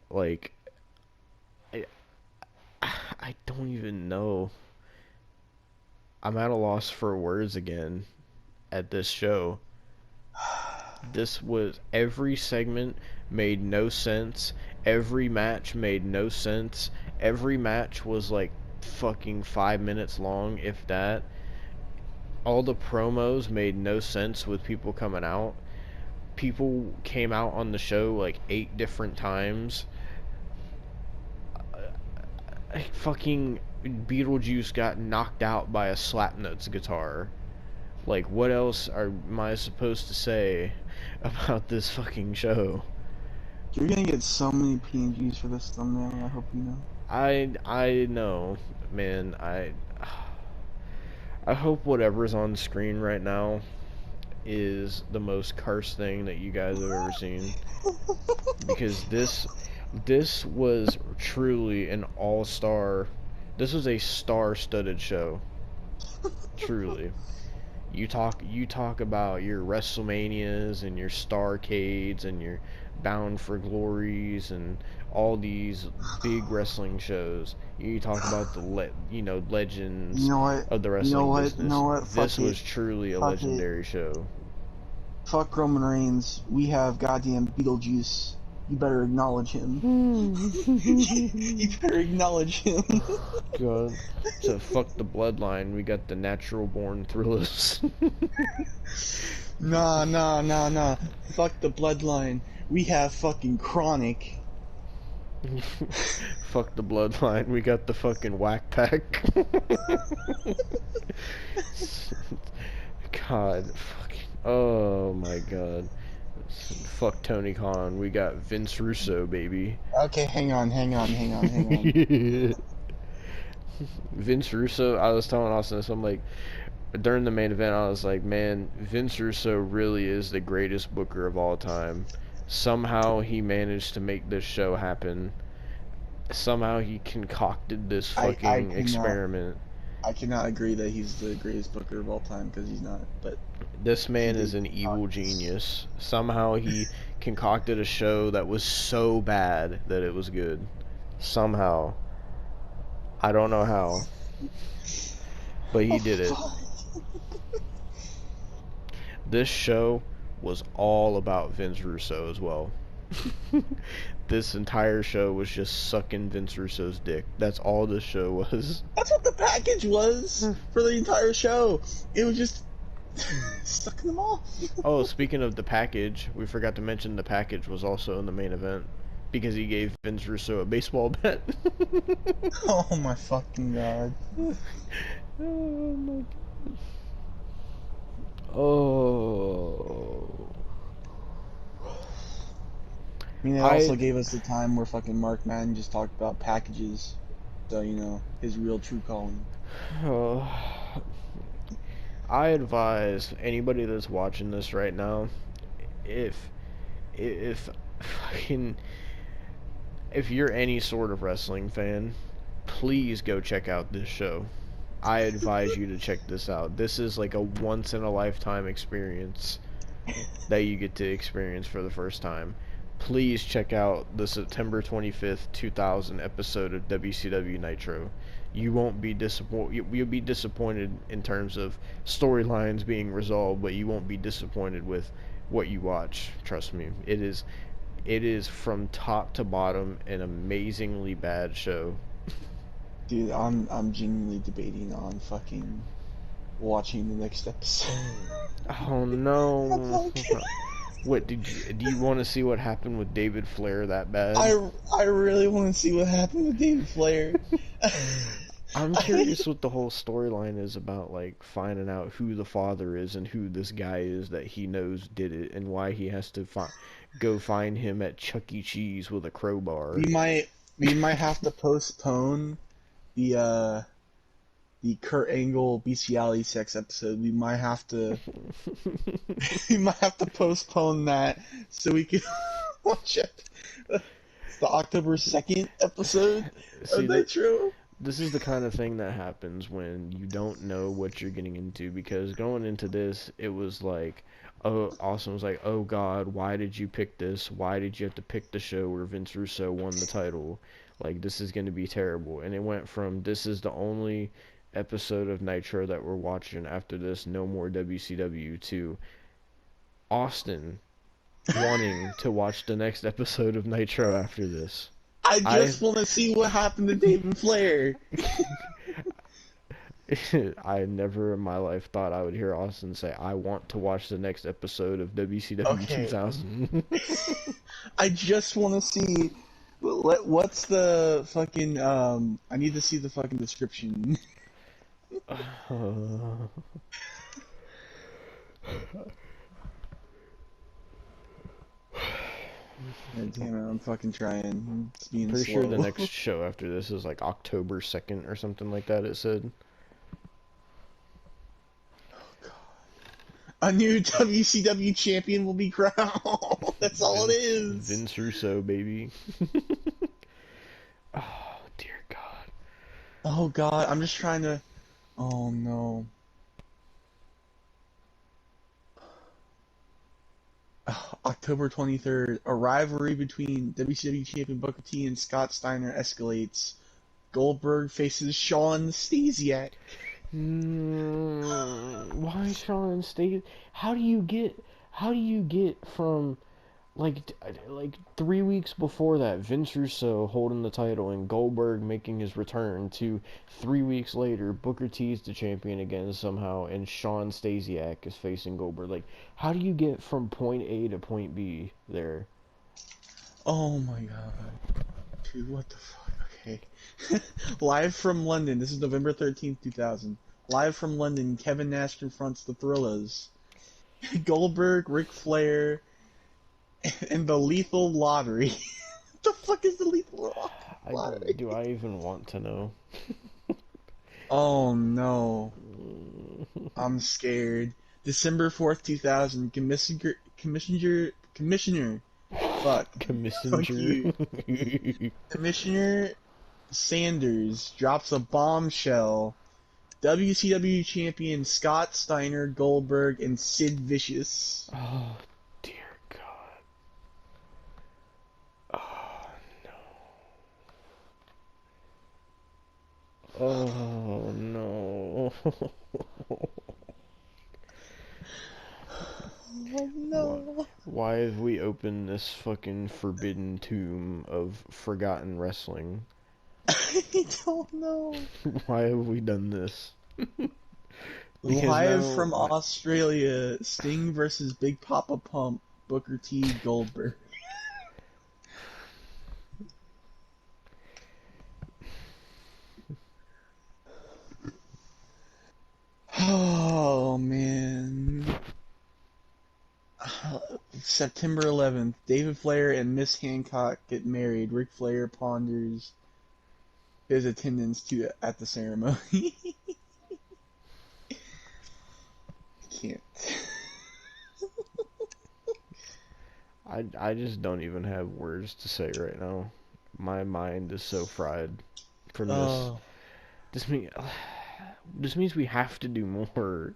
Like, I, I don't even know. I'm at a loss for words again at this show. This was, every segment made no sense. Every match made no sense. Every match was like fucking 5 minutes long, if that. All the promos made no sense with people coming out. People came out on the show like 8 different times. Fucking Beetlejuice got knocked out by a Slapnuts guitar. Like, what else am I supposed to say about this fucking show? You're gonna get so many PNGs for this thumbnail, I hope you know. I know, man. I hope whatever's on screen right now is the most cursed thing that you guys have ever seen, because this was truly an all-star. This was a star-studded show. Truly. You talk about your WrestleManias and your Starcades and your Bound for Glories and all these big wrestling shows. You talk about the legends You know what? of the You know wrestling what? business. You know what? This Fuck was it. truly a Fuck legendary show. Fuck Roman Reigns. We have goddamn Beetlejuice. You better acknowledge him. You better acknowledge him. God. So fuck the bloodline. We got the natural born thrillers. Nah. Fuck the bloodline. We have fucking Chronic. Fuck the bloodline. We got the fucking whack pack. God, fucking. Oh my god. Fuck Tony Khan. We got Vince Russo, baby. Okay, hang on. Vince Russo, I was telling Austin this, I'm like, during the main event, I was like, man, Vince Russo really is the greatest booker of all time. Somehow he managed to make this show happen. Somehow he concocted this fucking experiment. I cannot agree that he's the greatest booker of all time, because he's not, but... This man is an evil genius. Somehow he concocted a show that was so bad that it was good. Somehow. I don't know how. But he did it. This show was all about Vince Russo as well. This entire show was just sucking Vince Russo's dick. That's all this show was. That's what the package was for the entire show. It was just sucking them off. Oh, speaking of the package, we forgot to mention the package was also in the main event because he gave Vince Russo a baseball bat. Oh my fucking god. Oh my god. Oh. I mean, they also gave us the time where fucking Mark Madden just talked about packages. So, you know, his real true calling. Oh. I advise anybody that's watching this right now, if fucking, if you're any sort of wrestling fan, please go check out this show. I advise you to check this out. This is like a once in a lifetime experience that you get to experience for the first time. Please check out the September 25th, 2000 episode of WCW Nitro. You won't be disappointed. You'll be disappointed in terms of storylines being resolved, but you won't be disappointed with what you watch. Trust me. It is from top to bottom an amazingly bad show. Dude, I'm genuinely debating on fucking watching the next episode. Oh no. What do you want to see what happened with David Flair that bad? I really want to see what happened with David Flair. I'm curious what the whole storyline is about, like finding out who the father is and who this guy is that he knows did it and why he has to go find him at Chuck E. Cheese with a crowbar. We might have to postpone the Kurt Angle bestiality sex episode. We might have to postpone that so we can watch it. It's the October 2nd episode of Nitro. This is the kind of thing that happens when you don't know what you're getting into, because going into this, it was like, oh, Austin was like, oh God, why did you pick this? Why did you have to pick the show where Vince Russo won the title? Like, this is going to be terrible. And it went from, this is the only episode of Nitro that we're watching after this, no more WCW, to Austin wanting to watch the next episode of Nitro after this. I just want to see what happened to Devon Flair. I never in my life thought I would hear Austin say, I want to watch the next episode of WCW 2000. I just want to see, what's the fucking, I need to see the fucking description. Damn it, I'm fucking trying. It's being Pretty slow. sure the next show after this is like October 2nd or something like that, it said. Oh god. A new WCW champion will be crowned. That's all it is. Vince Russo, baby. Oh, dear God. Oh god, I'm just trying to... Oh no. October 23rd, a rivalry between WCW champion Booker T and Scott Steiner escalates. Goldberg faces Shawn Stasiak. Why Shawn Stasiak? How do you get from like 3 weeks before that, Vince Russo holding the title and Goldberg making his return, to 3 weeks later, Booker T's the champion again somehow, and Shawn Stasiak is facing Goldberg? Like, how do you get from point A to point B there? Oh my god. Dude, what the fuck? Okay. Live from London, this is November 13th, 2000. Live from London, Kevin Nash confronts the Thrillers. Goldberg, Ric Flair, and the Lethal Lottery. What the fuck is the Lethal Lottery? Do I even want to know? Oh no. I'm scared. December 4th, 2000. Commissioner. Fuck. Commissioner. Commissioner Sanders drops a bombshell. WCW champion Scott Steiner, Goldberg, and Sid Vicious. Oh, dear God. Oh, no. Oh, no. Oh, no. Why have we opened this fucking forbidden tomb of forgotten wrestling? I don't know. Why have we done this? Live from Australia, Sting versus Big Papa Pump, Booker T, Goldberg. Oh, man. September 11th, David Flair and Miss Hancock get married. Ric Flair ponders his attendance at the ceremony. Can't. I just don't even have words to say right now. My mind is so fried from this. This means we have to do more.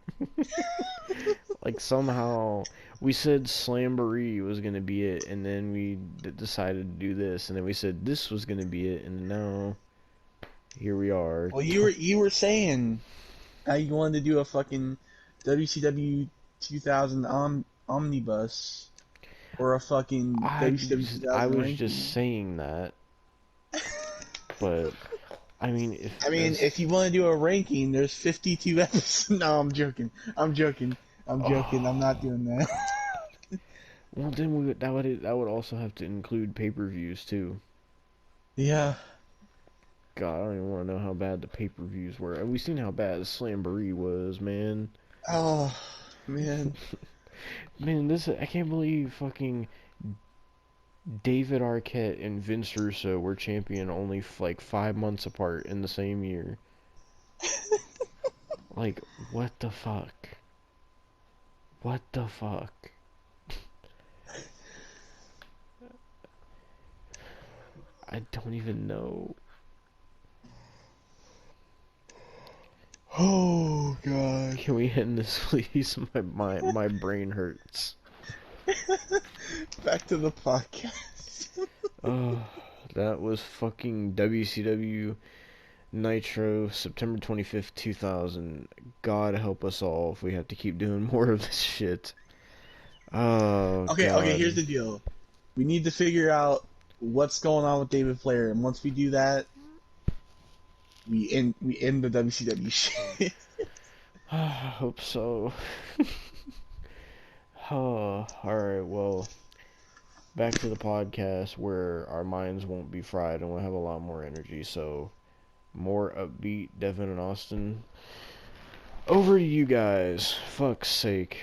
Like, somehow we said Slamboree was gonna be it, and then we decided to do this, and then we said this was gonna be it, and now here we are. Well, you were saying how you wanted to do a fucking WCW 2000 omnibus, or a fucking WCW 2000 I was ranking. just saying that, but I mean, if you want to do a ranking, there's 52 episodes. No, I'm joking. I'm not doing that. Well, then that would also have to include pay-per-views too. Yeah. God, I don't even want to know how bad the pay-per-views were. We've seen how bad Slamboree was, man. Oh, man. Man, I can't believe fucking David Arquette and Vince Russo were champion only like 5 months apart in the same year. Like, what the fuck? What the fuck? I don't even know. Oh god. Can we end this, please? My brain hurts. Back to the podcast. Oh, that was fucking WCW Nitro, September 25th, 2000. God help us all if we have to keep doing more of this shit. Oh, Okay, God. okay, here's the deal. We need to figure out what's going on with David Flair, and once we do that, we end the WCW shit. I hope so. Oh, alright, well, back to the podcast where our minds won't be fried and we'll have a lot more energy, so more upbeat Devon and Austin. Over to you guys. Fuck's sake.